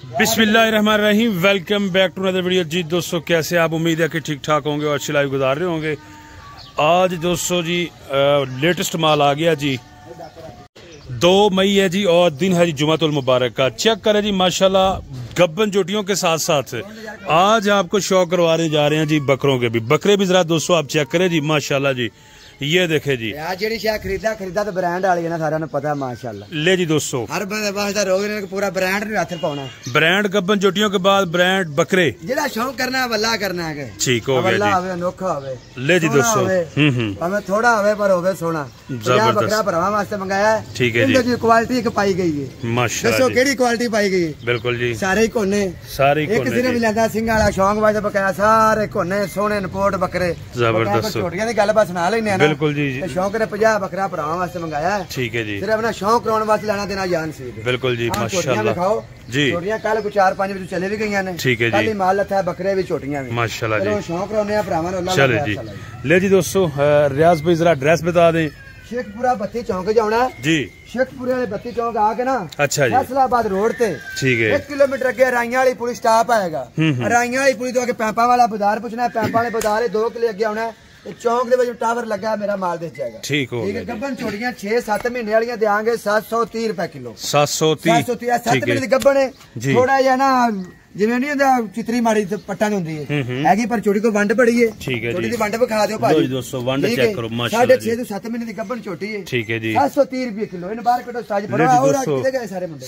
बिस्मिल्लाहिर्रहमानिर्रहीम। Welcome back to another video. जी दोस्तों, कैसे आप? उम्मीद है कि ठीक ठाक होंगे और अच्छी लाइफ गुजार रहे होंगे। आज दोस्तों जी लेटेस्ट माल आ गया जी। 2 मई है जी और दिन है जी जुमातुल मुबारक का। चेक करें जी माशाल्लाह गब्बन चोटियों के साथ साथ आज आपको शौक करवाने जा रहे हैं जी बकरों के भी। बकरे भी जरा दोस्तों आप चेक करें जी माशाल्लाह जी। ये देखे जी खरीदा तो ब्रांड वाली है ना, सारा पता है माशाल्लाह। ले जी दोस्तों, हर बंदे पूरा ब्रांड नहीं हाथ पाना। ब्रांड गब्बन चोटियों के बाद ब्रांड बकरे जेड़ा शौक करना है वल्ला करना है। ठीक हो गया जी। अनोखा होवे ले जी दोस्तों, हमें थोड़ा होवे पर होवे सोना। बकरा भरावा वास्ते मंगाया है। ठीक है जी। क्वालिटी एक पाई गई है माशाल्लाह। दसो केड़ी क्वालिटी पाई गई है? बिल्कुल जी, सारे ही कोने, सारे ही कोने। किसी ने भी लेंदा सिंह वाला शौक वास्ते बकाया सारे कोने सोने नपोट बकरे जबरदस्त। छोटियां दी गलबात सुना लेने। बिल्कुल जी। शौक ने 50 बकरा भरावा वास्ते मंगाया है। ठीक है जी। सिर्फ अपना शौक कराने वास्ते लेना देना जान सी। बिल्कुल जी माशाल्लाह। दिखाओ जी, छोटियां कल को 4-5 बजे चले भी गई ने। ठीक है जी। कल माल लथा बकरे भी छोटियां भी माशाल्लाह जी। शौक कराने भरावा ने अल्लाह। चलो जी। ले जी दोस्तों, रियाज भाई जरा एड्रेस बता दें। शेखपुरा बत्ती चौक जाना जी। शेखपुरे वाले बत्ती चौक आके ना, अच्छा जी, फैसलाबाद रोड ते। ठीक है। 1 किलोमीटर अगे राइया वाली पुलिस स्टॉप आएगा। राइया वाली पुलिस तो आगे पैंपा वाला बाजार पूछना है। पैंपा वाले बाजार 2 किले अगे आना है। चौक दे टावर लगा है, मेरा माल दे जाएगा। ठीक हो गया। गब्बन छोड़ियां 6-7 महीने वाली देंगे 730 रुपए किलो। 730 7 महीने की गब्बन है। थोड़ा जा ना जिवें नहीं होंदा चितरी माड़ी पट्टा नहीं होंदी हैगी, पर छोटी को वंड बड़ी है। ठीक है। छोटी दी वंड विखा दियो भाजी। दोस्तों वंड चेक करो माशाल्लाह। 6.5 से 7 महीने की गब्बन छोटी है। ठीक है जी। 730 रुपए किलो। इन बाहर कटो साज भरो और कितने गए सारे मुंडे?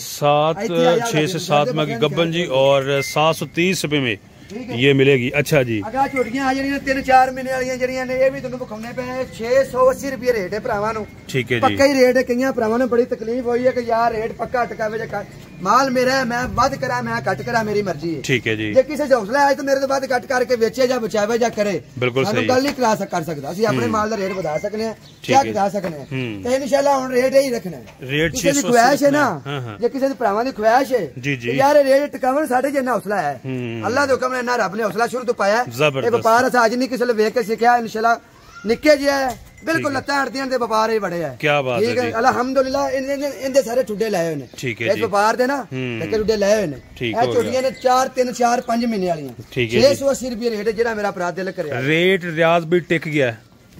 6 से 7 माह की गब्बन जी और 730 रुपए में ये मिलेगी। अच्छा जी। अगर छोटियां आ जानियां 3-4 महीने वाली जड़ियां ने, ये भी तुहानू विखाउने पे 680 रुपए रेट है भरावां नू। ठीक है जी। पक्का ही रेट है। कईयां भरावां नू बड़ी तकलीफ हुई है कि यार रेट पक्का अटकावे जे माल मेरा है, मैं वध करा मैं घट करा मेरी मर्जी है। ठीक है जी। जे किसी हौसला है तो मेरे तो वध घट करके बेचे जा बचावे जा करे। बिल्कुल सही। गल नहीं करा कर सकदा। असि अपने माल दा रेट वधा सकने हैं, क्या करा सकने हैं। ते इंशाल्लाह हुन रेट ही रखना है। रेट 600 की ख्वाहिश है ना, जे किसी दे भरावां दी ख्वाहिश है यार रेट टकावन साडे जिन्ना हौसला है। अल्लाह दे हुक्म ने रब ने हौसला शुरू तो पाया। ये व्यापार अस अज नहीं किसी ने वेख के सीखा। इंशाल्लाह निक्के जी है बिल्कुल लत्ता हड़दियां दे व्यापार ही बड़े है। क्या बात है। ठीक है अल्हम्दुलिल्लाह। इनदे सारे ठुड्डे लाए हुए ने। ठीक है। इस व्यापार दे ना लेके ठुड्डे लाए हुए ने। ए छोटियां ने 4-3-4-5 महीने वाली। ठीक है। 680 रुपए रेट है जेड़ा मेरा अपराध दिल करे। रेट रियाज भी टिक गया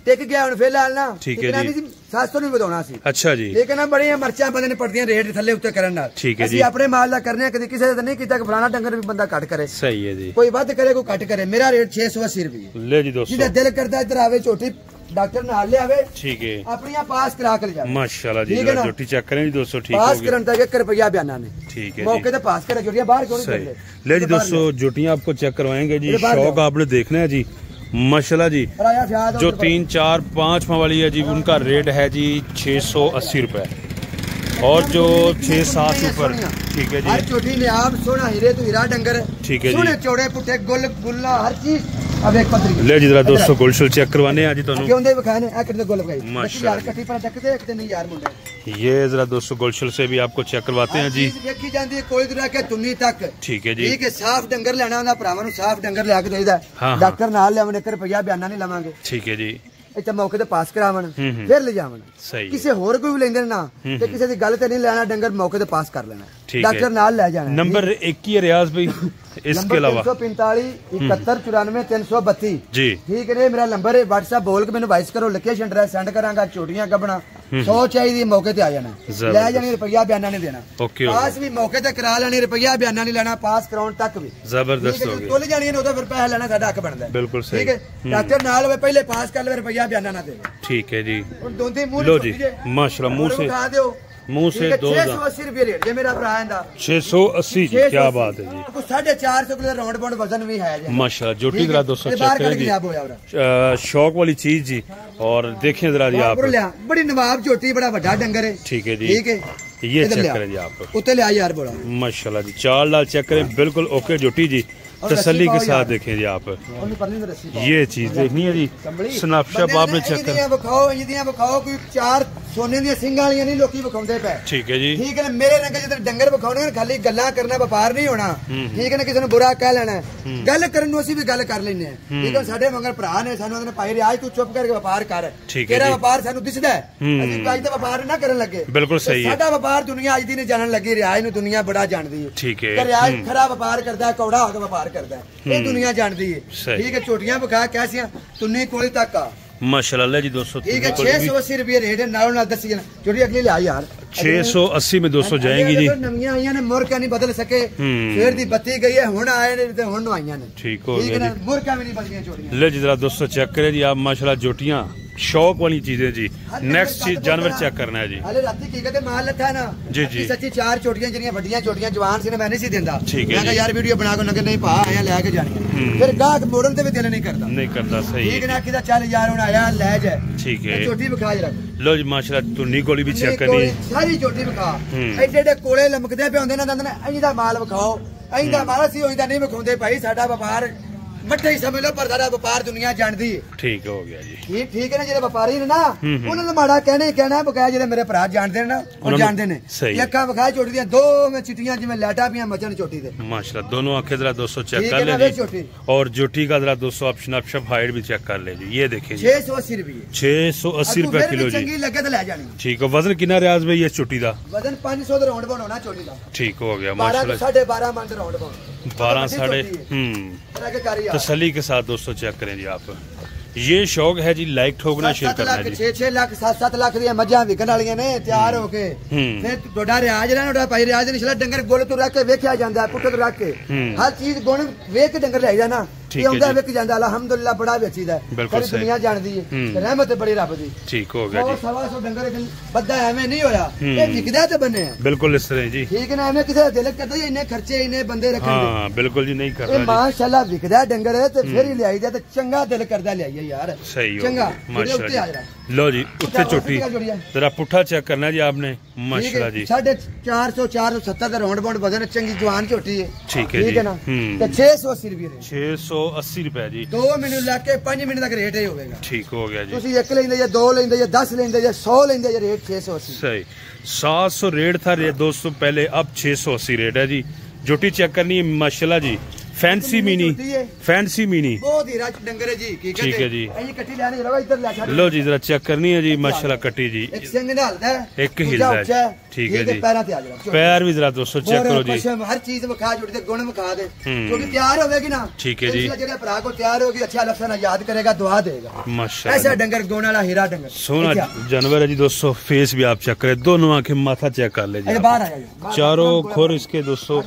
टिक गया हुन फिलहाल ना। ठीक है जी। 700 नहीं बताना सी। अच्छा जी। लेकिन बड़ी मर्चा बंदे ने पड़दियां रेट थल्ले उत्ते करन नाल। ठीक है जी। अपने माल दा करने कदी किसी ने नहीं कीता कि फलाना डंगर भी बंदा कट करे। सही है जी। कोई वध करे कोई कट करे। मेरा रेट 680 रुपए। ले जी दोस्तों, जिदा दिल करदा इधर आवे छोटी डॉक्टर नाल ले आवे। ठीक है। अपनी पास करा के ले जावे माशाल्लाह जी। जोटी चेक करें जी दोस्तों। ठीक है। पास करन तक 1 रुपया बयाना ने। ठीक है। मौके पे पास करे जोटियां बाहर क्यों नहीं करते। ले जी दोस्तों, जोटियां आपको चेक करवाएंगे जी। शौक आपने देखना है जी माशाल्लाह जी। जो 3-4-5 माह वाली है जी उनका रेट है जी 680 रुपए और जो 6-7 ऊपर। ठीक है जी। हर चोटी ने आप सोना हीरे तो हीरा डंगर। ठीक है जी। सोने चौड़े पुट्ठे गुल गुल्ला हर चीज। अब एक पत्थरी ले जी जरा दोस्तों गोलशल चेक करवाने आज तोनु क्यों दे विखाने आ कितने गोल लगाई माशाल्लाह। कटी पर तकते एक नहीं यार मुंडे। ये जरा दोस्तों गोलशल से भी आपको चेक करवाते हैं जी। देखी जांदी है कोई दूर के तुन्नी तक। ठीक है जी। ठीक है। साफ डंगर लेना होंदा भरावां नू साफ डंगर ले के देईदा। डॉक्टर नाल ले आवन 1 रुपया बयाना नहीं लवांगे। ठीक है जी। इतना मौके ते पास करावन फिर ले जावन। सही। किसी होर कोई भी लेंदे ना ते किसी दी गल ते नहीं लेना, डंगर मौके ते पास कर लेना। डॉक्टर नाल ले जाना। नंबर 1 ही है रियाज भाई। इसके अलावा 345 71 94 332 जी। ठीक है। मेरा नंबर है। व्हाट्सएप बोल के मैंने वॉइस करो, लोकेशन एड्रेस सेंड करांगा। छोटियां गबना 100 चाहिए मौके ते आ जाना। ले जानी, रुपया बयाना नहीं देना। पास भी मौके ते करा लेनी, रुपया बयाना नहीं लेना। पास कराउन तक भी जबरदस्त हो गया। तोले जानी है फिर पैसा लेना साडा हक बनदा है। बिल्कुल सही। ठीक है। डॉक्टर नाल होवे पहले पास कर ले, रुपया बयाना ना दे। ठीक है जी। लो जी माशाल्लाह मुंह से खा दियो। मुंह से 680 रुपए रेट ये मेरा भरा है 680 जी। क्या बात है जी। 450 किलो राउंड बाउंड वजन भी है माशाल्लाह। जोटी जरा दोस्तों चेक करें जी। शौक वाली चीज जी। और देखें जरा जी आप बड़ी नवाब जोटी बड़ा बड़ा डंगर है। ठीक है जी। ठीक है। ये चेक करें जी आप उत्ते ले यार बोला माशाल्लाह जी। चाल लाल चेक करें बिल्कुल ओके जोटी जी। तसल्ली के साथ देखें जी आप, ये चीज देखनी है जी। स्नैपशॉट आपने चेक कर बखाओ कोई 4 सोने दी सिंगां वालियां नहीं लोकी बखाउंदे पे। ठीक है जी, ठीक है। मेरे रंग जिधर डंगर बखाने खाली गल्लां करना, व्यापार नहीं होना। ठीक है ना, किसी ने बुरा कह लेना, गल करन नूं असीं भी गल कर लेने। ठीक है, साडे मगर भरा ने सानू आंदे भाई रियाज तू चुप करके व्यापार कर, तेरा व्यापार सानू दिसदा है, असीं अज तक व्यापार ना करन लगे। बिल्कुल सही है। साडा व्यापार दुनिया अज दी नहीं जानन लगी, रियाज नूं दुनिया बड़ा जानदी है। ठीक है, रियाज खरा व्यापार करदा है, कौड़ा होके व्यापार करदा है, ये दुनिया जानदी है। ठीक है, छोटियां बखा कैसियां तुन्नी कोली तक आ माशाल्लाह जी 200। ठीक है, 680 रुपये रेट है। नालों नाल दसी छोटी अगली ले यार 680 में 200 जाएंगी जी। नवियां आईयां ने, मुर्गा नहीं बदल सके, फिर दी बत्ती गई है, हुण आए ने ते हुण आईयां ने। ठीक हो गया जी, मुर्गा भी नहीं बदलियां छोटियां। ले जी जरा 200 चेक करें जी आप, माशाल्लाह जोटियां शौक वाली चीजें जी। नेक्स्ट चीज जानवर चेक करना है जी। अरे राती की कहते माल लथा है ना जी जी, सच्ची 4 छोटियां जड़ियां बड़ियां छोटियां जवान सी ने मैं नहीं सी देंदा। ठीक है, मैं यार वीडियो बना के नगर नहीं पा आया लेके जानी, फिर गाहक मोड़न ते भी दिल नहीं करदा, नहीं करदा। सही ठीक है ना, किदा चल यार हुन आया ले जा। ठीक है, छोटी बखा जरा। लो जी माशाल्लाह तुन्नी कोली भी चेक करनी, सारी छोटी बखा। एडे एडे कोले लमकदे पे होंदे ना, दंद ने अहीं दा माल बखाओ, अहीं दा माल सी होईदा नहीं बखाउंदे भाई। साडा व्यापार मट्ठे ही समझ लो, पर सारा व्यापार दुनिया जानदी है। ठीक हो गया जी, ठीक है ना। जेडे व्यापारी ने ना उन्हां दा माड़ा कहना बकाया, जेडे मेरे भरा जानदे ने ना वो जानदे ने। अक्खां बखाए छोटी दियां, दो में चिट्टियां जिवें लाटा पियां मचन छोटी दे माशाल्लाह। दोनों आंखें जरा 200 चेक कर ले जी, और जोटी का जरा 200 ऑप्शन अपशप हाइट भी चेक कर ले जी। ये देखें 680 रुपए, 680 रुपए किलो जी। चंगी लगे तो ले जानी। ठीक है, वजन कितना रियाज भाई ये छोटी दा? वजन 500 दा राउंड बाउंड होना छोटी दा। ठीक हो गया माशाल्लाह, 12.5 मन राउंड बाउंड, 12 साढ़े तसल्ली के साथ 200 चेक करें जी आप। ये शौक है जी, लाइक ठोकना, शेयर करना जी। 6 लाख 7 लाख दी मज्जां विकण वालियां ने तैयार होके, फिर थोड़ा रियाज ना थोड़ा भाई रियाज नहीं, डंगर गोल तो रख के वेख्या जांदा है, पुट्ठ तो रख के हर चीज गुण वेख के डंगर ले जाना, ये आंदा विक जांदा। अल्हम्दुलिल्लाह बड़ा बेचीदा है, सारी दुनिया जानदी है, रहमत है बड़ी रब दी। ठीक हो गया जी, 100 डंगर बद्दा एवें नहीं होया, ये विकदा ते बने बिल्कुल इस तरह जी। ठीक है ना, एवें किसे दिल करदा इन्ने खर्चे इन्ने बंदे रखन दे। हां बिल्कुल जी, नहीं करदा जी, माशाल्लाह विकदा डंगर ते फिर ही ले आईदा ते चंगा दिल करदा ले आईए यार। सही हो चंगा माशाल्लाह। लो जी उत्ते चोटी जरा पुट्ठा चेक करना जी आपने, माशाल्लाह जी। 450 470 का राउंड बाउंड वजन, चंगी जवान चोटी है। ठीक है ना, ते 680 रुपए 680 रुपए जी। 2 मिनट लाके 5 मिनट तक रेट ही होगा। ठीक हो गया जी, तुसी 1 लेंदे या 2 लेंदे या 10 लेंदे या 100 लेंदे या रेट 680। सही, 700 रेट था दोस्तों पहले, अब 680 रेट है जी। जोटी चेक करनी है माशाल्लाह जी, फैंसी मिनी, फैंसी मिनी बहुत ही राज डंगर है जी। ठीक है जी, कट्टी लेनी रवा इधर ले छाड़ लो जी, जरा चेक करनी है जी माशाल्लाह कट्टी जी। एक सिंग डालदा है, एक हिलदा है। ठीक है जी, पैरों पे आ जाओ, पैर भी जरा 200 चेक करो जी। हर चीज बखा जोड़ी दे गुण बखा दे, क्योंकि तैयार होवेगी ना। ठीक है जी, जेड़ा भरा को तैयार होगी अच्छा लफ्ज़ याद करेगा, दुआ देगा माशाल्लाह। ऐसा डंगर गुण वाला हीरा डंगर, सोना जानवर है जी दोस्तों। फेस भी आप चेक करें, दोनों आंखें माथा चेक कर ले जी, बाहर आ जाओ, चारों खुर इसके दोस्तों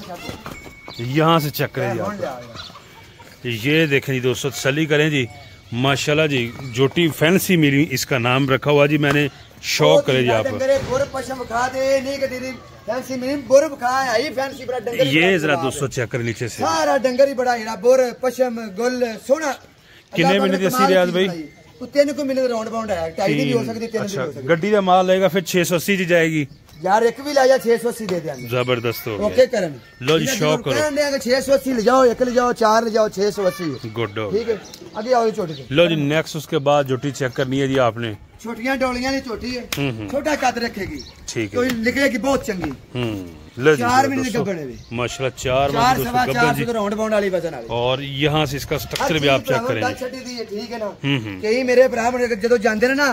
यहाँ से चेक करें जी। ये देखें जी दोस्तों, तसल्ली करें जी माशाल्लाह जी। जोटी फैंसी मिली इसका नाम रखा हुआ जी, मैंने शौक करे जी आप। ये जरा 200 चेक कर नीचे से, सारा डंगर ही बड़ा हीरा बोर पशम गुल सोना। कितने महीने देसी रियाज भाई? 3 को महीने राउंड बाउंड है, 2.5 भी हो सकती है, 3 भी हो सकती है। गड्डी का माल लेगा फिर 680 जी जाएगी यार, एक भी लाया 680 दे देंगे। जबरदस्त हो गया, ओके करन लो जी, शौक करो 680 ले जाओ, 1 ले जाओ, 4 ले जाओ, 680 गुड हो। ठीक है, आगे आओ छोटी से लो जी। नेक्स्ट उसके बाद जोटी चेक करनी है जी आपने। छोटियां डोलियां नहीं छोटी है, छोटा कद रखेगी। ठीक है, तो निकलेगी बहुत चंगी। 4 महीने के गब्बड़ है माशाल्लाह, 4 राउंड बाउंड वाली वजन वाली। और यहाँ से इसका स्ट्रक्चर भी आप चेक करें। ठीक है ना, कई मेरे भरा जो जाते हैं ना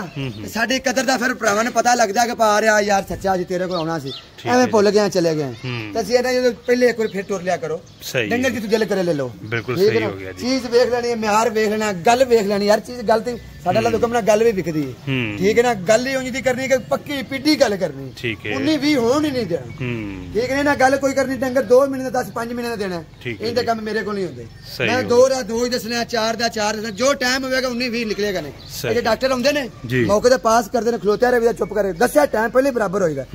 साडी कदर दा, फिर भरावां ने पता लगदा कि पा रहा यार सच्चा अज तेरे को आना सी, एवें भुल गए चले गए। तो पहले एक बार फिर टुर लिया करो, डंगर की तू दिल करे ले लो। बिल्कुल सही हो गया, चीज वेख लेनी, म्यार वेख लेना, गल वेख लेनी, हर चीज गल साडा ला हुक्म ना गल भी विकदी है। ठीक है ना, गल ही उंज दी करनी कि पक्की पिड्डी गल करनी। ठीक है, 19 20 होन ही नहीं देना। ठीक है ना, गल कोई करनी, डंगर 2 महीने 10 5 महीने देना, इनके काम मेरे को नहीं होंगे। मैं 2 दा 2 ही दसना, 4 दा 4 दसना, जो टाइम होगा 19 20 निकलेगा नहीं। ये डॉक्टर आंदे ने मौके ते पास करदे ने, खलोत्या रहे चुप करे, दस्या टाइम पहले बराबर होएगा।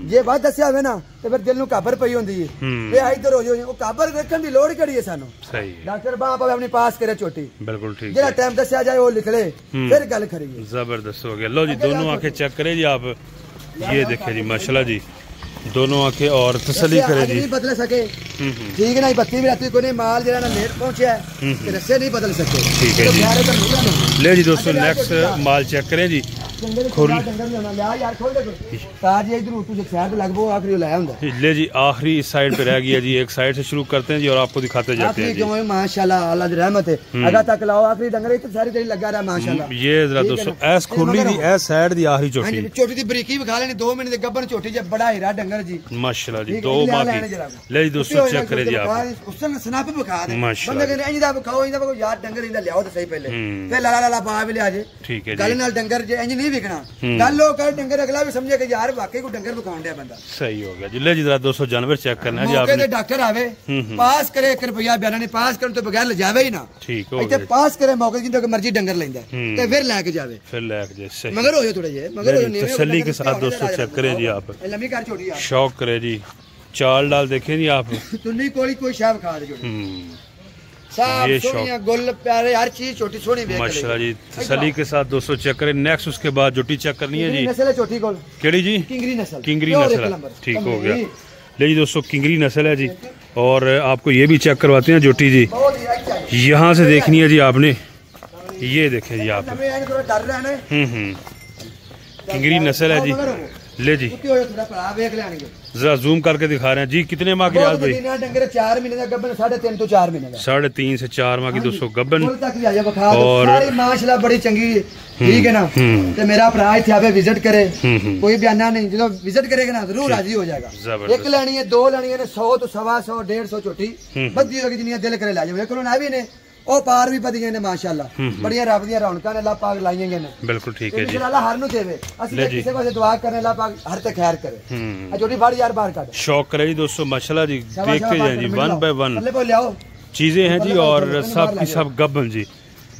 जे बात दस्या होवे ना ते फिर दिल नु काबर पई होंदी है, वे इधर हो जाओ, वो काबर रखन दी लोड़ कड़ी है सानू। सही, डॉक्टर बाप पावे अपनी पास करे छोटी। बिल्कुल ठीक, जेड़ा टाइम दस्या जाए वो निकले, फिर गल करिए। जबरदस्त हो गया। लो जी, दोनों आंखें चेक करें जी आप। ये देखें जी माशाल्लाह जी, दोनों आके और तसल्ली करे जी। नहीं बदल सके ठीक है ना, बत्ती भी रहती कोई माल जरा ना लेट पहुंचा है रस्से नहीं बदल सके। ठीक है जी। ले जी दोस्तों नेक्स्ट माल चेक करें जी। ले जी आखिरी इस साइड पे रह गया जी, एक साइड से शुरू करते हैं जी और आपको दिखाते जाते हैं जी। माशाल्लाह अल्लाह दी रहमत है, अगर तक लाओ आखिरी डंगर तो सारी तेरी लगा रहा माशाल्लाह। ये जरा दोस्तों एस खुली दी एस साइड दी आखिरी चोटी, चोटी दी बरीकी भी खा लेनी 2 महीने दी गब्बन चोटी जे बड़ा हीरा डंगर जी माशाल्लाह जी। 2 माह की ले जी दोस्तों चेक करें जी आप। उसने स्नैप बखा दे माशाल्लाह बंदे कहने इंदा बखाओ इंदा को यार डंगर इंदा लियाओ तो सही पहले फिर लाला लाला पा भी लिया जे। ठीक है गल नाल डंगर जे इंज नहीं विकना गल लो कर डंगर अगला भी समझे कि यार वाकई को डंगर बखाउंड है बंदा। सही हो गया जी। ले जी जरा 200 जानवर चेक करना है जी आपने। डॉक्टर आवे पास करे 1 रुपया बयाना नहीं पास करन तो बगैर ले जावे ही ना। ठीक हो गया पास करे मौके जिंदो मर्जी डंगर लेंदा ते फिर लेके जावे फिर लेके जाए। सही मगर हो थोड़े जे मगर हो नहीं तसल्ली के साथ दोस्तों चेक करें जी आप। लंबी कर छोटी यार शौक करे जी, चाल डाल देखें जी आप। तुन्नी कोई शाब खा दे छोटी साफ सोनिया गुल प्यारे हर चीज छोटी सोनी बेच माशाल्लाह जी। तसल्ली के साथ दोस्तों चेक करें। नेक्स्ट उसके बाद जोटी चेक करनी है जी। नस्ल छोटी गोल केड़ी जी? किंगरी नस्ल। किंगरी नस्ल ठीक हो गया। ले जी दोस्तों किंगरी नस्ल है जी और आपको ये भी चेक करवाते हैं जोटी जी। यहाँ से देखनी है जी आपने, ये देखें जी आप। किंगरी नस्ल है जी। ले जी जरा जूम करके दिखा रहे हैं जी। कितने माह की भाई? 4 महीने का गब्बन 3.5 to 4 महीने का 3.5 से 4 माह की दोस्तों गब्बन और माशाल्लाह बड़ी चंगी ठीक है ना। तो मेरा भरा इत्थे आवे विजिट करे कोई बयाना नहीं, जो विजिट करेगा ना जरूर राजी हो जाएगा। 1 लेनी है 2 लेनी है 100 तो 125 150 छोटी बद्दी होगी जिन्नी दिल करे ला जाए। देखो ना भी ने ओ पार भी पदियां ने माशाल्लाह बड़ियां रब दी रौनकां ने अल्लाह पाक लाईयां ने। बिल्कुल ठीक है जी। इंशाअल्लाह हर नु देवे असली किसी को दुआ करने अल्लाह पाक हर ते खैर करे। आ जोड़ी फाड़ यार बाहर काट शौक करे जी दोस्तों माशाल्लाह जी। देखते जाएं जी 1 बाय 1 चीजें हैं जी और सब की सब गब्बन जी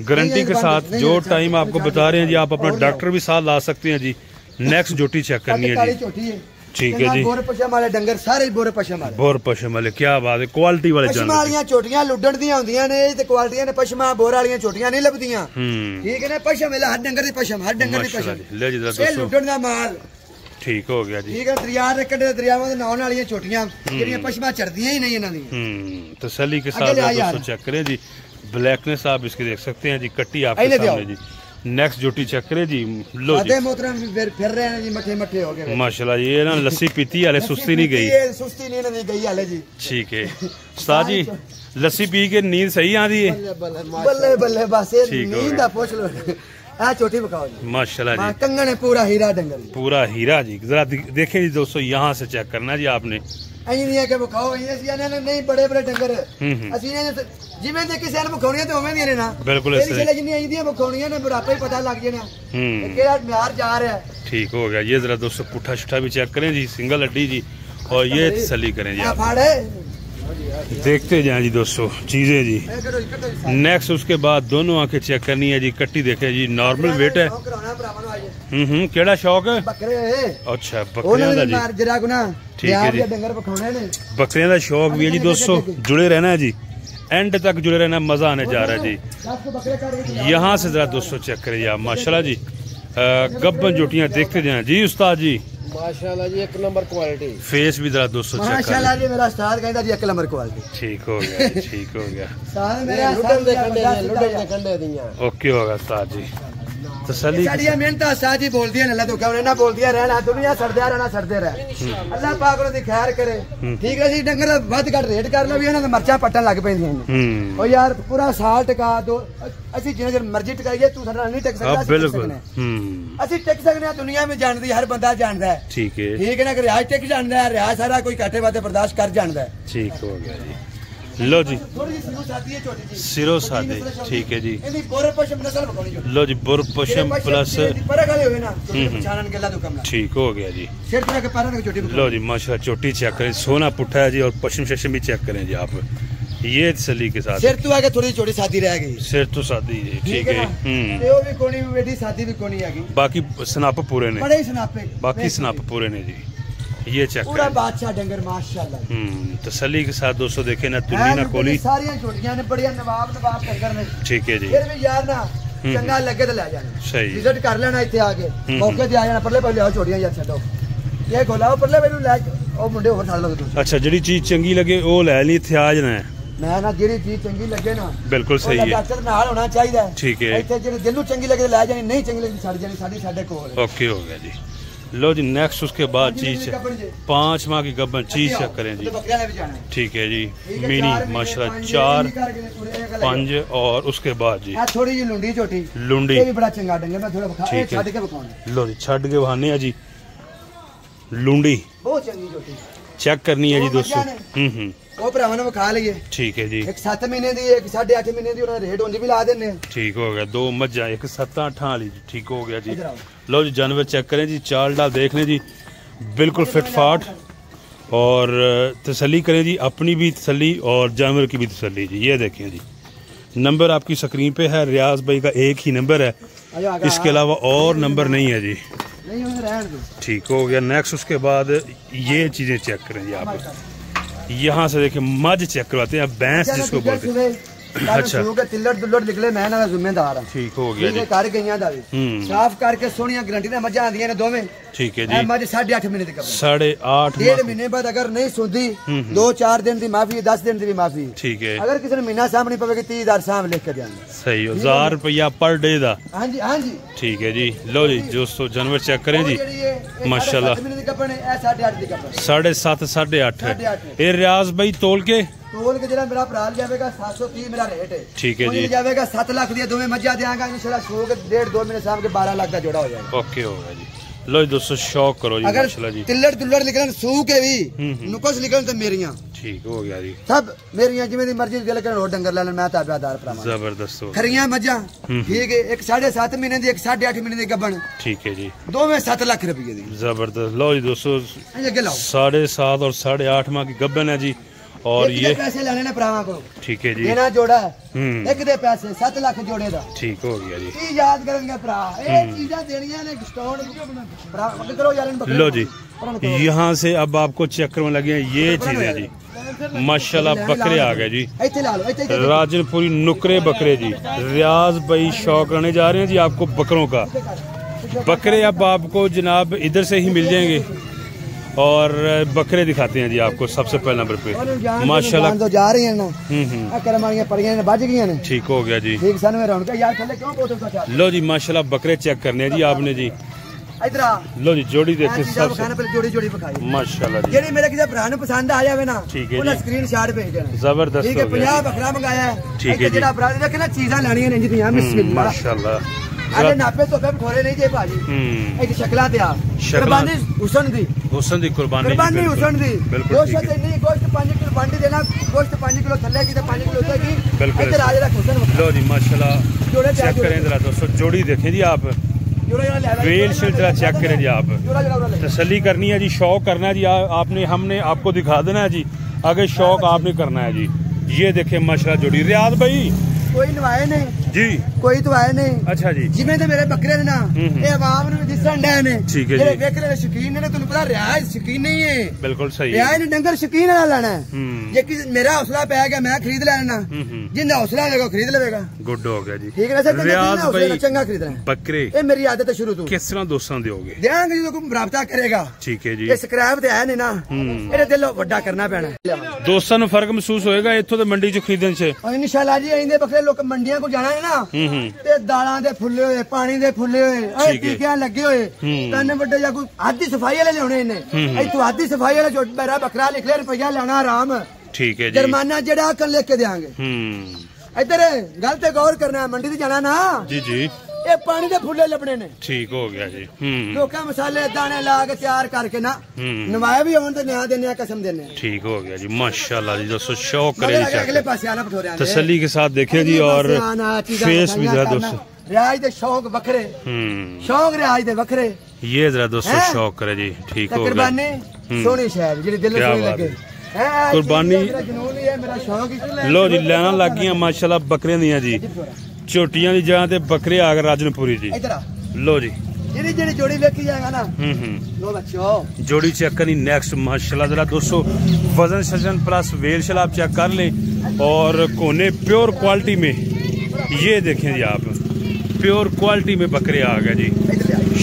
गारंटी के साथ। जो टाइम आपको बता रहे हैं जी आप अपना डॉक्टर भी साथ ला सकते हैं जी। नेक्स्ट जोटी चेक करनी है जी। ठीक है जी। बोर पशम वाले डंगर सारे बोर पशम वाले। बोर पशम वाले क्या बात है, क्वालिटी वाले जानवर। पशम वालियां छोटियां लुड्डण दी होंदियां ने ते क्वालिटी ने पशमा बोर वालियां छोटियां नहीं लभदियां। ठीक है ना। पशम वाला हर डंगर दी पशम हर डंगर दी पशम। ले जी दोस्तों लुड्डण दा माल ठीक हो गया जी। ठीक है। दरिया दे कंढे दरियावां दे नाउन वालियां छोटियां जेड़ियां पशमा चढ़दियां ही नहीं इन्हां दी। तसल्ली के साथ दोस्तों चेक करें जी। ब्लैकनेस आप इसकी देख सकते हैं जी। कट्टी आपके सामने जी। नेक्स्ट जोटी चेक करे जी। लो जी फिर रहे हैं जी मठे मठे हो गए माशाल्लाह। ये ना लस्सी पीती है सुस्ती नहीं गई। सुस्ती नहीं गई हाले जी। ठीक है उस्ताद जी लस्सी पी के नींद सही आती है? बल्ले बल्ले बस नींद दा पूछ लो। आ छोटी बकाओ जी माशाल्लाह जी। कंगन है पूरा हीरा डंगर पूरा हीरा जी। जरा देखें जी दोस्तों यहाँ से चेक करना जी आपने। नहीं के बखाओ नहीं बड़े बड़े डंगर जिवें दे किसी ने बखाउणियां ते उवें दी ने ना। बिल्कुल ऐसे जिन्नी आईदियां बखाउणियां ने बुढ़ापे ही पता लग जाना केड़ा म्यार जा रहा है। ठीक हो गया। ये जरा दोस्तों पुट्ठा शुट्ठा भी चेक करें जी। सिंगल हड्डी जी और ये तसल्ली करें जी आप। देखते जाएं जी दोस्तों चीजें जी। नेक्स्ट उसके बाद दोनों आंखें चेक करनी है जी। कट्टी देखें जी नॉर्मल वेट है। केड़ा शौक है? अच्छा बकरियां दा जी। ठीक है जी। बकरियां दा शौक भी है जी दोस्तों। जुड़े रहना है जी एंड तक जुड़े रहना, मजा आने जा रहा है जी। यहाँ से जरा दोस्तों चेक करिए आप माशाल्लाह जी। गब्बन जोटियां देखते जाएं जी उस्ताद जी। माशाल्लाह जी 1 नंबर क्वालिटी। फेस भी जरा दोस्तों चेक करें माशाल्लाह जी। मेरा उस्ताद कहता जी 1 नंबर क्वालिटी। ठीक हो गया ठीक हो गया। ओके होगा उस्ताद जी। तसल्ली साडियां मेहनतां साथ ही बोलदियां ने अल्लाह तो कहने ना बोलदियां रहना दुनिया सड़दे रहना सड़दे रह अल्लाह पाक उन्हां दी खैर करे। ठीक है जी। डंगर वध घट रेट कर लो भी इन्हां दे मर्चा पट्टन लग पैंदियां ने। ओ यार पूरा साल टका दो ਅਸੀਂ ਜਿੰਨਾ ਚਿਰ ਮਰਜ਼ੀ ਟਿਕਾਈਏ ਤੂੰ ਸਾਡੇ ਨਾਲ ਨਹੀਂ ਟਿਕ ਸਕਦਾ। ਬਿਲਕੁਲ ਅਸੀਂ ਟਿਕ ਸਕਦੇ ਹਾਂ। ਦੁਨੀਆ ਵਿੱਚ ਜਾਣਦੀ ਹਰ ਬੰਦਾ ਜਾਣਦਾ ਹੈ। ਠੀਕ ਹੈ ਠੀਕ ਹੈ ਨਾ। ਰਿਆਜ਼ ਟਿਕ ਜਾਣਦਾ ਹੈ। ਰਿਆਜ਼ ਸਾਰਾ ਕੋਈ ਘਾਟੇ ਵਾਦੇ ਬਰਦਾਸ਼ਤ ਕਰ ਜਾਣਦਾ ਹੈ। ਠੀਕ ਹੋ ਗਿਆ ਜੀ। लो जी सिरो सादी ठीक है जी। लो जी बुर पशम प्लस ठीक हो गया जी। लो जी माशाल्लाह चोटी चेक करें। सोना पुट्ठा है जी और पशम शशम भी चेक करें जी आप। ये तसल्ली के साथ सिर तो आगे थोड़ी छोटी शादी रह गई। सिर तो शादी ठीक है। वो भी कोनी बेटी शादी भी कोनी आ गई। बाकी स्नप पूरे ने बड़े स्नप बाकी स्नप पूरे ने जी। ये चेक पूरा बादशाह डंगर माशाल्लाह। तसल्ली के साथ दोस्तों देखे ना तुल्ली ना कोली सारियां छोटियां ने बढ़िया नवाब डंगर ने। ठीक है जी। फिर भी यार ना चंगा लगे तो ले जाना। सही विजिट कर लेना इत्थे आके मौके ते आ जाना। परले पहले आओ छोटियां यार छड्डो ये खोलाओ परले पहले ले ਉਹ ਮੁੰਡੇ ਹੋਰ ਛੱਡ ਲਓ ਤੁਸੀਂ। ਅੱਛਾ ਜਿਹੜੀ ਚੀਜ਼ ਚੰਗੀ ਲੱਗੇ ਉਹ ਲੈ ਲਈ, ਇੱਥੇ ਆ ਜਾਣਾ ਹੈ। ਮੈਂ ਨਾ ਜਿਹੜੀ ਚੀਜ਼ ਚੰਗੀ ਲੱਗੇ ਨਾ ਬਿਲਕੁਲ ਸਹੀ ਹੈ, ਡਾਕਟਰ ਨਾਲ ਹੋਣਾ ਚਾਹੀਦਾ ਹੈ। ठीक है, ਇੱਥੇ ਜਿਹੜੇ ਦਿਲ ਨੂੰ ਚੰਗੀ ਲੱਗੇ ਲੈ ਜਾਣੀ, ਨਹੀਂ ਚੰਗੀ ਲੱਗੀ ਛੱਡ ਜਾਣੀ, ਸਾਡੇ ਕੋਲ। ओके हो गया जी। लो जी नेक्स्ट उसके बाद चीज 5 माह की गब्बन चीज चेक करें जी। ठीक है जी, मिनी माशाल्लाह 4 5 और उसके बाद जी थोड़ी जी लुंडी छोटी लुंडी भी बड़ा चंगा डंगर मैं थोड़ा छड़ के बखाऊंगा। लो जी छड़ के बहाने है जी लुंडी बहुत चंगी छोटी चेक करनी है जी दोस्तों। ਉਹ ਭਰਾਵਾਂ ਨੂੰ ਵਿਖਾ ਲਈਏ। ठीक है जी, एक 7 महीने ਦੀ एक 8.5 ਮਹੀਨੇ ਦੀ ਉਹਨਾਂ ਦਾ ਰੇਟ ਉਂਝ ਵੀ ਲਾ ਦਿੰਨੇ। ठीक हो गया। 2 मज्जा एक 7-8 वाली ठीक हो गया जी। लो जी जानवर चेक करें जी, चाल डाल देख लें जी, बिल्कुल फिट फाट और तसल्ली करें जी, अपनी भी तसल्ली और जानवर की भी तसल्ली जी। ये देखें जी नंबर आपकी स्क्रीन पे है, रियाज भाई का एक ही नंबर है, इसके अलावा और नंबर नहीं है जी। ठीक हो गया। नेक्स्ट उसके बाद ये चीजें चेक करें जी आप, यहाँ से देखिए मझ चेक करवाते हैं, भैंस जिसको बोलते हैं। अच्छा तिल्लड़ दुल्लड़ निकले, मैं ना जिम्मेदार हां। ठीक हो गया जी, कर गईयां दा भी साफ करके सोनिया गारंटी ना मझां आंदियां ने दोवें। ठीक है जी, मझ 8.5 महीने दी कब 8.5 1.5 महीने बाद अगर नहीं सुधी 2-4 दिन दी माफी, 10 दिन दी भी माफी। ठीक है, अगर किसी ने महीना सामने पवेगी 30,000 साम लिख के देंगे। सही हो, 1000 रुपया पर डे दा। हां जी हां जी ठीक है जी। लो जी दोस्तों जानवर चेक करें जी माशाल्लाह 7.5 8.5 ये रियाज भाई तोल के जरा मेरा भरा जाएगा 730 मेरा रेट है। ठीक है जी, जाएगा 7 लाख दिए दोवें मज्जा देंगा इंशाल्लाह, शो के 1.5-2 महीने शाम के 12 लाख का जोड़ा हो जाएगा। ओके हो गया जी। लो जी दोस्तों शौक करो जी माशाल्लाह जी। तिल्लड़ दुल्लड़ निकलन सू के भी नुकस निकलन तो मेरियां ठीक हो गया जी, सब मेरियां जिवें दी मर्जी दिल करन और डंगर ले लेन, मैं ताबेदार भरावां। जबरदस्त हो खरियां मज्जा ठीक है, एक 7.5 महीने दी, एक 8.5 महीने दी गबन। ठीक है जी, दोवें 7 लाख रुपए दी। जबरदस्त। लो जी दोस्तों 7.5 और 8.5 माह की गबन है जी, और ये पैसे लेने ने भरावां को। ठीक है जी, देना जोड़ा है एक दे पैसे 7 लाख जोड़े दा। ठीक हो गया जी, की याद करेंगे भरा ए चीजां देनियां ने स्टोन भरा करो यार इन। लो जी यहाँ से अब आपको चेक करने लगे ये चीजें जी माशाल्लाह, बकरे आ गए जी, राजनपुरी नुकरे बकरे जी। रियाज भाई शौक रहने जा रहे हैं जी आपको बकरों का। बकरे अब आपको जनाब इधर से ही मिल जाएंगे और बकरे दिखाते हैं जी आपको सबसे पहले नंबर पे माशाल्लाह। तो जा रही है ना करमानियां पड़ियां ने बज गई ने। ठीक हो गया जी, ठीक सन में रौनक यार थल्ले क्यों बोलते हो। लो जी माशाल्लाह बकरे चेक करने हैं जी आपने जी। इधर आ लो जी जोड़ी देखते सब जोड़ी जोड़ी बखाई माशाल्लाह जी। जेडी मेरे किसी भरा नु पसंद आ जावे ना ठीक है, उन्हें स्क्रीनशॉट भेज देना। जबरदस्त ठीक है, 50 बकरा मंगाया है। ठीक है, जेड़ा भरा देखना चीज़ां लेनियां ने जी बिस्मिल्लाह माशाल्लाह। अरे नापे तो पे ठोरे नहीं जे भाजी एक शक्ला ते आ कुर्बानी हुसन दी कुर्बानी हुसन दी गोश्त नहीं गोश्त 5 किलो बांडी देना, गोश्त 5 किलो थल्ले की ते 5 किलो होता की इधर आ जरा हुसन। लो जी माशाल्लाह जोड़े चेक करें जरा दोस्तों, जोड़ी देखें जी आप, वेल शेल जरा चेक करें जी आप, तसल्ली करनी है जी, शौक करना है जी आपने, हमने आपको दिखा देना है जी, आगे शौक आपने करना है जी। ये देखें माशाल्लाह जोड़ी। रियाज भाई कोई नवाए नहीं जी, कोई तो आए नहीं। अच्छा जी, जिवें ते मेरे बकरे ने ना ये आवाम नु दिसन डे ने। ठीक है जी, वेखने दे शौकीन ने, तुहानू पता रियाज शौकीन नहीं है। बिल्कुल सही है, रियाज ने डंगर शौकीन वाला लेना है। जे कि मेरा हौसला पै गया मैं खरीद लेना, जिंदा हौसला होगा खरीद लेगा। गुड हो गया जी। ठीक है सर, रियाज भाई चंगा खरीदना है बकरे, ये मेरी आदत है शुरू तो। किस तरह दोस्तों दोगे? देंगे जो कोई राबता करेगा। ठीक है जी, ये स्क्रैप ते है नहीं ना, ਇਹਦੇ ਦਿਲੋਂ ਵੱਡਾ ਕਰਨਾ ਪੈਣਾ। ਦੋਸਤਾਂ ਨੂੰ ਫਰਕ ਮਹਿਸੂਸ ਹੋਏਗਾ ਇੱਥੋਂ ਤੇ ਮੰਡੀ ਚ ਖਰੀਦਣ ਚ। इंशाल्लाह जी आइंदे बकरे लोग मंडियां को जाना है ना ते दालां दे फुल्ले होए, पानी दे फुल्ले होए, टीकियां लगे होए, कन्न ਵੱਡੇ ਜਾਂ ਕੋਈ ਹੱਦ ਦੀ ਸਫਾਈ ਵਾਲੇ ਲਿਆਉਣੇ ਇਹਨੇ। ਇੱਥੋਂ ਹੱਦ ਦੀ ਸਫਾਈ ਵਾਲਾ ਜੋ ਮੇਰਾ ਬੱਕਰਾ ਲਿਖ ਲੈ ਰੁਪਈਆ ਲੈਣਾ ਆਰਾਮ। ठीक है जी, जुर्माना जड़ा कर लेके देंगे। इधर गल ते गौर करना है, मंडी ते जाना ना जी जी, ये पानी दे फुल्ले लबने ने। ठीक हो गया जी, लोका मसाले दाने ला के तैयार करके ना नवाए भी होन ते न्या देने कसम देने। ठीक हो गया जी माशाल्लाह जी। दोस्तों शौक करे अगले पासे आना पठोरे तसल्ली के साथ देखे जी, और फेस भी जरा दोस्तों रियाज दे शौक बखरे, शौक रियाज दे बखरे। ये जरा दोस्तों शौक करे जी। ठीक हो गया, कुर्बानी सोनी शहर जेडी दिल सोनी लगे कुर्बानी। लो जी लैना लग गई माशाल्लाह बकरियां दियां जी, झोटियां दी जगह ते बकरे आ गए राजनपुरी जी। लो जी जेडी जोड़ी लेके जाएगा ना लो बच्चों, जोड़ी चेक करनी नेक्स्ट माशाल्लाह। जरा दोस्तों वजन शजन प्लस वेल शल आप चेक कर ले, और कोने प्योर क्वालिटी में ये देखें जी आप, प्योर क्वालिटी में बकरे आ गए जी।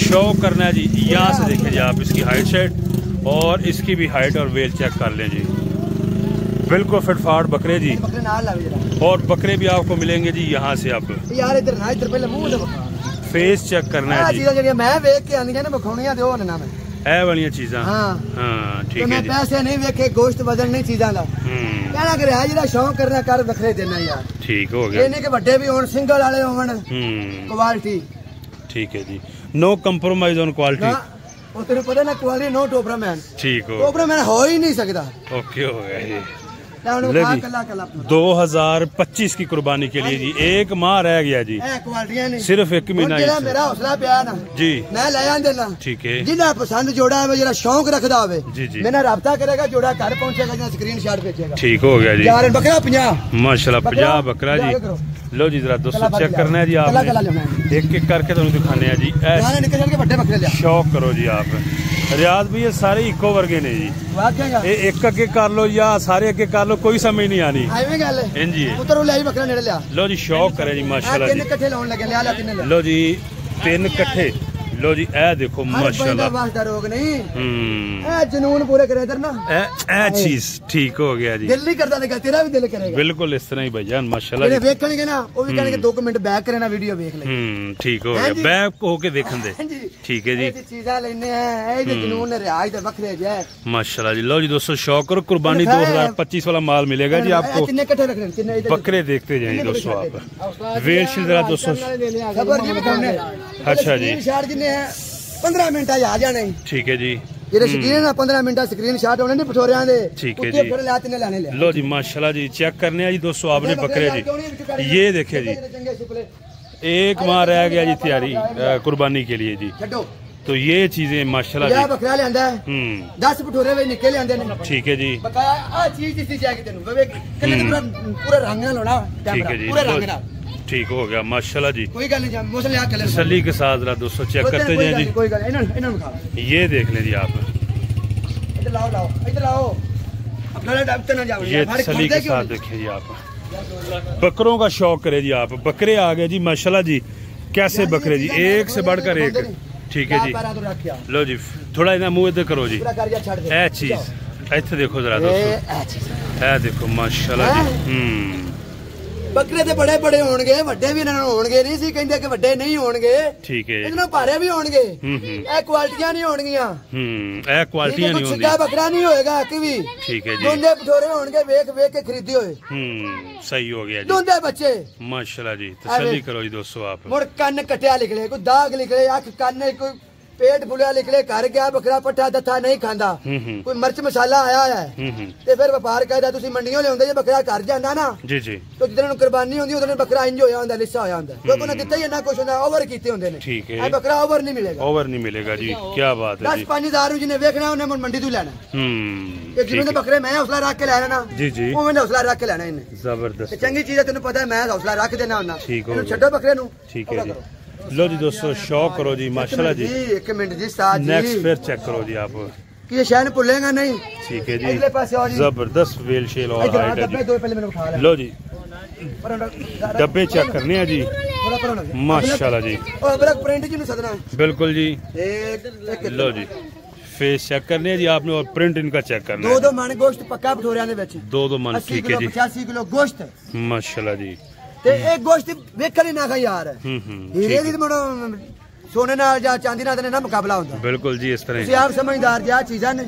शौक करना है जी, यहाँ से देखें जी आप इसकी हाइट शेट और इसकी भी हाइट और वेल चेक कर लें जी, बिल्कुल फिटफाट बकरे जी। और बकरे भी आपको मिलेंगे जी यहाँ से। आप यार इधर ना, इधर पहले मुंह फेस चेक करना है जी। मैं देख के आनी ना बखाउनियां दे हो ना मैं ए वाली चीज़ां। हाँ ठीक है जी। पैसे नहीं वेखे, गोश्त वजन नहीं चीज़ां दा कहना करे है जेड़ा शौक करना कर बकरे देना यार। ठीक हो गया। ये नहीं कि बड़े भी होन, सिंगल वाले होन, क्वालिटी। ठीक है जी, नो कंप्रोमाइज ऑन क्वालिटी। वो तेरे पता ना क्वालिटी, नो टोपरा मैन। ठीक हो, टोपरा मैन हो ही नहीं सकता। ओके हो गया जी। 2025 की कुर्बानी के लिए जी एक माह रह गया जी, सिर्फ 1 महीना। मेरा हौसला पिया ना जी, मैं ले आना। ठीक है, जिन्हें पसंद जोड़ा है, जरा शौक रखता हो जी जी, मेरा राब्ता करेगा, जोड़ा घर पहुंचेगा या स्क्रीन शॉट भेजेगा। ठीक हो गया जी। बकरा 50 माशाल्लाह 50 बकरा जी। लो जी जरा दोस्तों चेक करना है जी, आप एक एक करके तो दिखाने हैं जी। शौक करो जी आप। रियाज भी ये सारे इको वर्गे ने जी, एक अगे कर लो या सारे अगे कर लो, कोई समझ नहीं आनी। लो जी शौक करे जी माशाल्लाह जी। लो जी 3 कट्ठे। लो जी ए देखो माशाल्लाह, रोग नहीं जुनून पूरे करे इधर ना ए चीज। ठीक हो गया जी, दिल नहीं करता लेकिन तेरा भी दिल करेगा। बिल्कुल इस तरह ही भाईजान माशाल्लाह जी। देखणगे ना वो भी कहणगे 2 मिनट बैक करे ना, वीडियो देख ले। ठीक हो गया, बैक होके देखन दे। ठीक है जी, चीज़ां लेने हैं, ए जुनून रियाज दे बकरे जे माशाल्लाह जी। लो जी दोस्तों शौक करो, कुर्बानी 2025 वाला माल मिलेगा जी आपको। कितने कट्ठे रख रहे हैं बकरे, देखते जाइए दोस्तों आप। वेल जरा दोस्तों। अच्छा जी 15 मिनट आ जाने। ठीक है जी, जेरे शकीन ना 15 मिनट स्क्रीन शॉट होने नहीं पठोरियां दे। ठीक है जी। लो जी माशाल्लाह जी चेक करने हैं जी दोस्तों आपने बकरे जी। ये देखे जी एक माह रह गया जी तैयारी कुर्बानी के लिए जी। तो ये चीजें माशाल्लाह जी। बकरा लियांदा है 10 पठोरे वे निकल लियांदे ने। ठीक है जी, बकाया आ चीज दिसी जाएगी तेनु पूरा रंग नाल होना। ठीक है जी, पूरे रंग नाल। ठीक हो गया माशाल्लाह जी। कोई गल नहीं, मौसम लिया कलर तसल्ली के साथ जरा दोस्तों चेक करते जाएं जी। कोई गल इन्हां खा, ये देख लें जी आप। इधर लाओ इधर लाओ, अपना डॉक्टर ना जाओ। ये तसल्ली के साथ देखिए जी आप। बकरों का शौक करे जी आप। बकरे आ गए जी माशाल्लाह जी, कैसे बकरे जी, एक से बढ़कर एक। ठीक है जी। लो जी थोड़ा इन्हें मुंह इधर करो जी। ए चीज इतने देखो जरा दोस्तों, ए देखो माशाल्लाह जी। बकरे ते बड़े बड़े होणगे, वड्डे भी इन्हां होणगे, नहीं सी कहंदे कि वड्डे नहीं होणगे। ठीक है, इन्हां भारे भी होणगे। ए क्वालिटियां नहीं होणगियां। ए क्वालिटियां नहीं होंदी। सिक्का बकरा नहीं होएगा कि भी। ठीक है जी। दोंदे पठोरे होणगे, वेख वेख के खरीदे होए। सही हो गया जी। दोंदे बच्चे माशाल्लाह जी, तसल्ली करो जी दोस्तों आप। मुड़ कन्न कटिया निकले, कोई दाग निकले, अख कन्न, कोई पेट फुलिया निकले, घर गया बकरा पट्ठा दत्था नहीं खांदा, कोई मिर्च मसाला आया है ते फिर व्यापार कहदा तुसी मंडियों लियाउंदे जे बकरा घर जांदा ना जी जी, तो जिदन कुर्बानी होंदी उदन बकरा इंज होया हुंदा, लिस्सा होया हुंदा, कोई कोने दित्ता ही ना कुछ हुंदा, ओवर कीते हुंदे ने। ठीक है, बकरा ओवर नहीं मिलेगा। ओवर नहीं मिलेगा जी, क्या बात है। 10-5 हज़ार जिन्हें देखना उन्हें मंडी तू लेना। जिवें बकरे मैं हौसला रख के लेना ना जी जी, उवें हौसला रख के लेना इन्हें। जबरदस्त, चंगी चीज है, तेन पता है मैं हौसला रख देना हुंदा। ठीक है, छड्डो बकरे नू। ठीक है जी, लो जी दोस्तों शौक करो जी माशाल्लाह जी। 1 मिनट जी साथ जी, नेक्स्ट फिर चेक करो जी आप कि ये शायद भूलेगा नहीं। ठीक है जी, जबरदस्त वेल शेल और हाइट है जी। लो जी डब्बे चेक करने हैं जी माशाल्लाह जी। प्रिंट जी सदना बिल्कुल जी। लो जी फेस चेक करने हैं जी आपने और प्रिंट इनका चेक करना है। 2 मन गोश्त पक्का भटोरिया दे विच 2 मन। ठीक है जी, 85 किलो गोश्त माशाल्लाह जी। एक गोश्त वेखण ही ना खा यार, हीरे दी मुड़ सोने नाल जा चांदी नाल ना मुकाबला होंदा। बिल्कुल जी, इस तरह आप समझदार जी। आ चीज़ां ने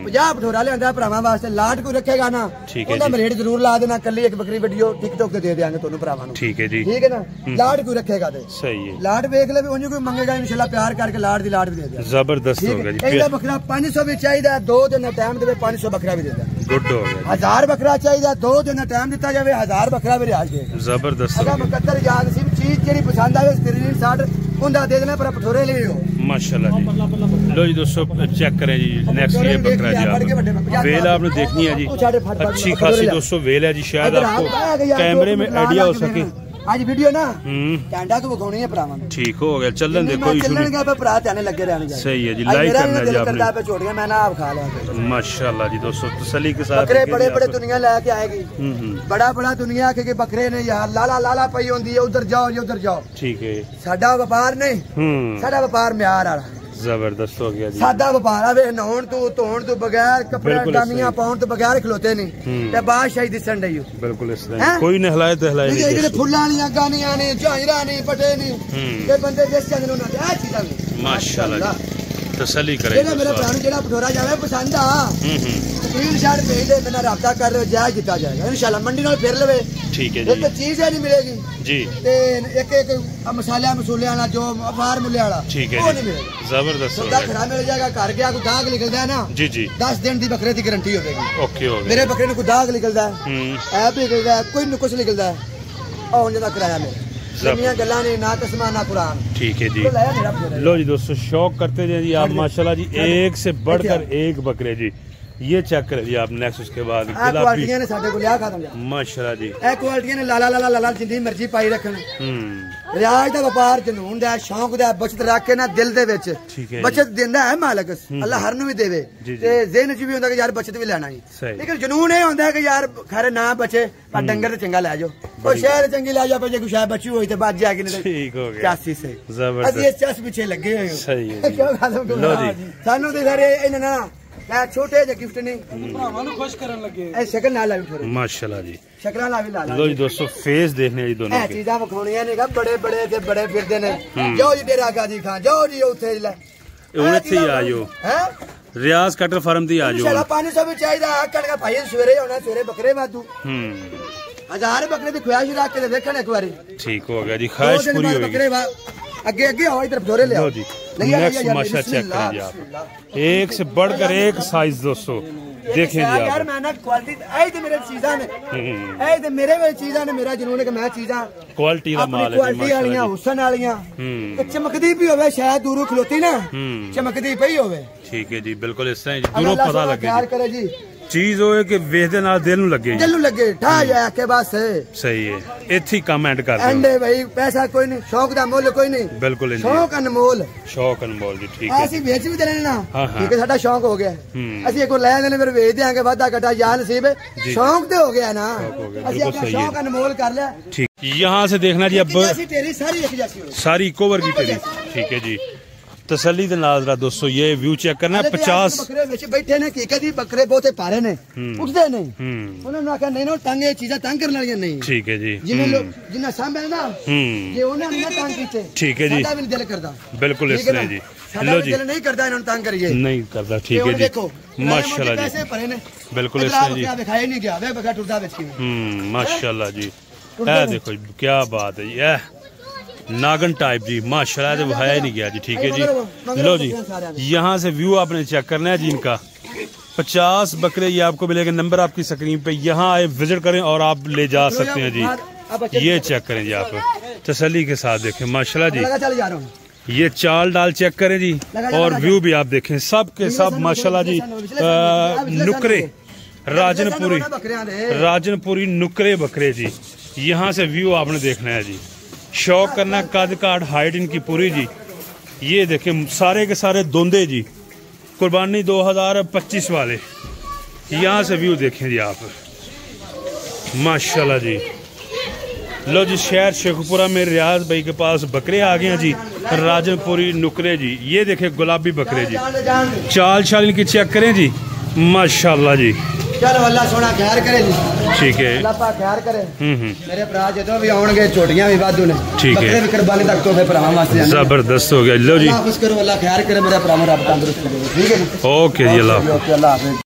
50 भटोरा लियांदा भरावां वास्ते, लाट कोई रखेगा ना ओदा रेट जरूर ला देना। कल्ली एक बकरी वीडियो टिकटॉक ते दे देंगे तोनू भरावां नू। ठीक है जी, ठीक है ना। लाट कोई रखेगा ते सही है, लाट वेख ले भी उन्हें कोई मंगेगा इंशाल्लाह प्यार करके लाट दी लाट भी दे देंगे। जबरदस्त होगा जी। ਇਹਦਾ बकरा 500 भी चाहिए, 2 दिन टाइम देवे 500 बकरा भी दे देंगे। गुड हो गया। 1000 बकरा चाहिए, 2 दिन टाइम दिता जावे, 1000 बकरा भी रियाज देगा। जबरदस्त। अगर मुकद्दर याद सी चीज जेडी पसंद आवे स्क्रीन शॉट उनका दे देना, पर भटोरे ले लो माशाल्लाह जी। लो जी दोस्तों चेक करें जी नेक्स्ट ये बकरा जी, आप वेल आपने देखनी है जी, अच्छी खासी दोस्तों वेल है जी। शायद आपको कैमरे में आइडिया हो सके। आज वीडियो ना कैंडा को दिखानी है भरावां। ठीक हो गया, चलन देखो चलन के पे भरा ध्यान लगे रहने। सही है जी, लाइक करना जी आपने पे छोड़ गया, मैं ना आप खा लिया माशाल्लाह जी। दोस्तों तसल्ली के साथ बकरे बड़े बड़े दुनिया लेके आएगी, बड़ा बड़ा दुनिया के बकरे ने यार लाला लाला पई होंदी है, उधर जाओ जी उधर जाओ। ठीक है, साडा व्यापार नहीं, साडा व्यापार म्यार वाला, जबरदस्त हो गया जी। सादा व्यापार वे नहाउण तो धोण तो बगैर कपड़े डामियां पाउण तो बगैर खलोते नहीं ते बादशाही दिसन डई बिल्कुल इस तरह कोई ने हलाए तो हलाए नहीं जेडे फुल्लां वालियां गानियां ने झांजरा नहीं पटे नहीं ते बंदे जिस चंद नु ना आ चीजां माशाल्लाह तसल्ली करे जेड़ा मेरा भरा जेड़ा पठोरा जावे पसंद आ स्क्रीन शॉट भेज दे मेरा राब्ता कर लो जायज किया जाएगा इंशाल्लाह मंडी नाल फिर लेवे ठीक है जी। एक चीज है नहीं मिलेगी जी ते एक मसाले मसूले वाला जो अफार मूल्य वाला ठीक है वो नहीं मिलेगा जबरदस्त सौदा खरा मिल जाएगा घर गया कोई दाग निकलदा है ना जी जी 10 दिन की बकरे की गारंटी होगी ओके हो गया मेरे बकरे में कोई दाग निकलदा है ऐप निकलदा है कोई नुक्स निकलदा है और ज्यादा किराया में गल्ला नहीं ना कसमा ना कुरान ठीक है जी। लो जी दोस्तों शौक करते जाए जी आप माशाल्लाह जी एक से बढ़कर एक बकरे जी ये चेक कर जी आप नेक्स्ट उसके बाद क्वालिटियां ने साडे को लिया खा दंगा माशाल्लाह जी ए क्वालिटियां ने लाला लाला लाला जिंदी मर्जी पाई रखन रियाज दा व्यापार जनून दा शौक दा बचत रख के ना दिल दे विच बचत देंदा है मालिक अल्लाह हर नु भी देवे ते ज़हन च भी होंदा कि यार बचत भी लेना ही लेकिन जनून ए होंदा है कि यार खैर ना बचे पर डंगर ते चंगा ले जाओ ओ शहर चंगी ले जा पे जे कुछ है बची होई ते बच जाएगी नहीं ठीक हो गया 81 से जबरदस्त असि इस चस पीछे लगे हुए सही है क्यों खादम लो जी सानू ते सारे इन्हां ना छोटे जे गिफ्ट नहीं भरावां नु खुश करन लगे ए शक्ल ना लाई थोड़ी माशाल्लाह जी शक्ल ला भी ला लो जी दोस्तों फेस देखने जी दोनों के चीजां वखाणियां ने का बड़े बड़े ते बड़े फिरदे ने जाओ जी डेरा गाजी खां जाओ जी उथे ले हुन इथे ही आयो हैं रियाज कटर फार्म दी आजो इंशाल्लाह पानी सब चाहिदा आकड़ का भाई सवेरे होना सवेरे बकरे वादू 1000 बकरे दी ख्वाहिश रख के देखण एक बारी ठीक हो गया जी ख्वाहिश पूरी हो गई आगे आगे आओ इधर भटोरे ले आओ जी नेक्स्ट माशाल्लाह चेक करें जी आप एक से बढ़कर एक साइज दोस्तों देखें जी आप यार मैं ना क्वालिटी ऐ ते मेरे चीजां ने ऐ ते मेरे वे चीजां ने मेरा जुनून है कि मैं चीजां क्वालिटी दा माल है क्वालिटी वालियां हुसन वालियां ते चमकदी भी होवे शायद दूरों खलोती ना चमकदी पई होवे ठीक है जी बिल्कुल इस तरह दूरों पता लगे यार करे जी चीज होए कि वेखदे नाल दिल नु लगे ठा जाए के बस सही है इथे कमेंट कर दो एंडे भाई पैसा कोई नहीं शौक दा मोल कोई नहीं बिल्कुल शौक अनमोल जी ठीक है ऐसी बेच भी देने ना ठीक है साडा शौक हो गया असि एक को ले आंदे ने फिर बेच देंगे वादा घटा या नसीब शौक ते हो गया ना असि अपना शौक अनमोल कर लिया ठीक। यहाँ से देखना जी अब सारी कवर की टेरी ठीक है जी तसल्ली दे नाल दोस्तों ये व्यू चेक करना है 50 बकरे बैठे ने की कदी बकरे बहुते पारे ने उठदे नहीं उन्होंने आखा नहीं ना तंग ये चीज़ां तंग करने वाली नहीं ठीक है जी जिन्हें लोग जिन्ना सामने ना ये उन्हें ना तंग कीते ठीक है जी साडा भी दिल करदा बिल्कुल इस तरह जी लो जी दिल नहीं करदा इन्होंने तंग करिए नहीं करदा ठीक है जी माशाल्लाह जी भरे ने बिल्कुल इस तरह जी दिखाई नहीं गया वे बकरा टुरदा बेच के माशाल्लाह जी ए देखो क्या बात है ये नागन टाइप जी माशाल्लाह तो बहाया ही नहीं गया जी ठीक है जी। लो जी यहाँ से व्यू आपने चेक करना है जी इनका 50 बकरे ये आपको मिलेगा नंबर आपकी स्क्रीन पे यहाँ आए विजिट करें और आप ले जा सकते हैं जी ये चेक करें जी आप तसल्ली के साथ देखें माशाल्लाह जी ये चाल डाल चेक करें जी और व्यू भी आप देखें सब के सब माशाल्लाह जी नुकरे राजनपुरी नुकरे बकरे जी यहाँ से व्यू आपने देखना है जी शौक करना कद काट हाइट इनकी पूरी जी ये देखें सारे के सारे दोंदे जी कुर्बानी 2025 वाले यहाँ से व्यू देखें जी आप माशाल्लाह जी। लो जी शहर शेखपुरा में रियाज भाई के पास बकरे आ गए हैं जी राजनपुरी नुकरे जी ये देखें गुलाबी बकरे जी चाल चाल इनकी चेक करें जी माशाल्लाह जी चलो अल्लाह सोना खैर करे जी ठीक है अल्लाह पाक खैर करे मेरे भरा जदों भी आउणगे छोटियां भी वाधू ने ठीक है बकरे कुर्बानी तक तो फिर भरावां वास्ते जबरदस्त हो गया। लो जी अल्लाह खुश करो अल्लाह खैर करे मेरे भरावां रब तंदुरुस्त करे ठीक है ओके जी अल्लाह हाफिज़।